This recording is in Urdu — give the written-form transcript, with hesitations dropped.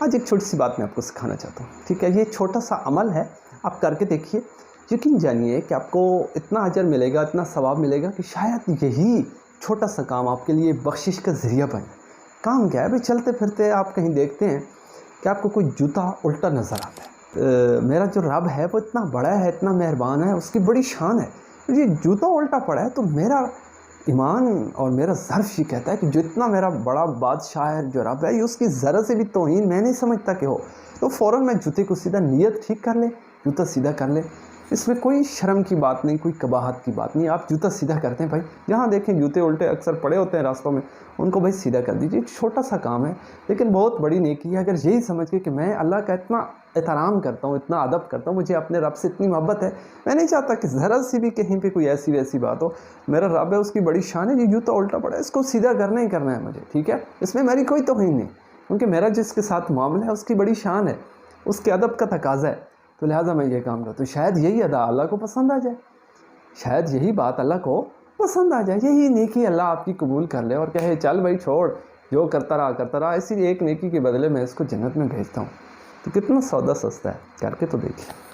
آج ایک چھوٹی سی بات میں آپ کو سکھانا چاہتا ہوں، ٹھیک ہے؟ یہ چھوٹا سا عمل ہے، آپ کر کے دیکھیے، یقین جانیے کہ آپ کو اتنا اجر ملے گا، اتنا ثواب ملے گا کہ شاید یہی چھوٹا سا کام آپ کے لیے بخشش کا ذریعہ بنے۔ کام کیا ہے بھئی؟ چلتے پھرتے آپ کہیں دیکھتے ہیں کہ آپ کو کوئی جوتا الٹا نظر آتا ہے۔ میرا جو رب ہے وہ اتنا بڑا ہے، اتنا مہربان ہے، اس کی بڑی شان ہے، یہ جوتا الٹا پڑا ہے تو میرا ایمان اور میرا ظرف یہ کہتا ہے کہ جو اتنا میرا بڑا بادشاہ ہے جو رب ہے، یہ اس کی ذرا سے بھی توہین میں نہیں سمجھتا کہ ہو، تو فوراً میں جوتے کو سیدھا نیت ٹھیک کر لے، جوتا سیدھا کر لے۔ اس میں کوئی شرم کی بات نہیں، کوئی قباحت کی بات نہیں، آپ جوتا سیدھا کرتے ہیں بھائی، جہاں دیکھیں جوتے الٹے اکثر پڑے ہوتے ہیں راستوں میں، ان کو بھائی سیدھا کر دیجیے۔ چھوٹا سا کام ہے لیکن بہت بڑی نیکی ہے، اگر یہی سمجھ کے کہ میں اللہ کا اتنا احترام کرتا ہوں، اتنا ادب کرتا ہوں، مجھے اپنے رب سے اتنی محبت ہے، میں نہیں چاہتا کہ ذرا سی بھی کہیں پہ کوئی ایسی ویسی بات ہو، میرا رب ہے، اس کی بڑی شان ہے، یہ جوتا الٹا پڑا ہے، اس کو سیدھا کرنا ہی کرنا ہے مجھے، ٹھیک ہے؟ اس میں میری کوئی توہین نہیں، کیونکہ میرا جس کے ساتھ معاملہ ہے اس کی بڑی شان ہے، اس کے ادب کا تقاضا ہے، تو لہٰذا میں یہ کام کرتا ہوں۔ شاید یہی ادا اللہ کو پسند آ جائے، شاید یہی بات اللہ کو پسند آ جائے، یہی نیکی اللہ آپ کی قبول کر لے اور کہے چل بھائی چھوڑ، جو کرتا رہا، اسی ایک نیکی کے بدلے میں اس کو جنت میں بھیجتا ہوں۔ تو کتنا سودا سستا ہے، کر کے تو دیکھیں۔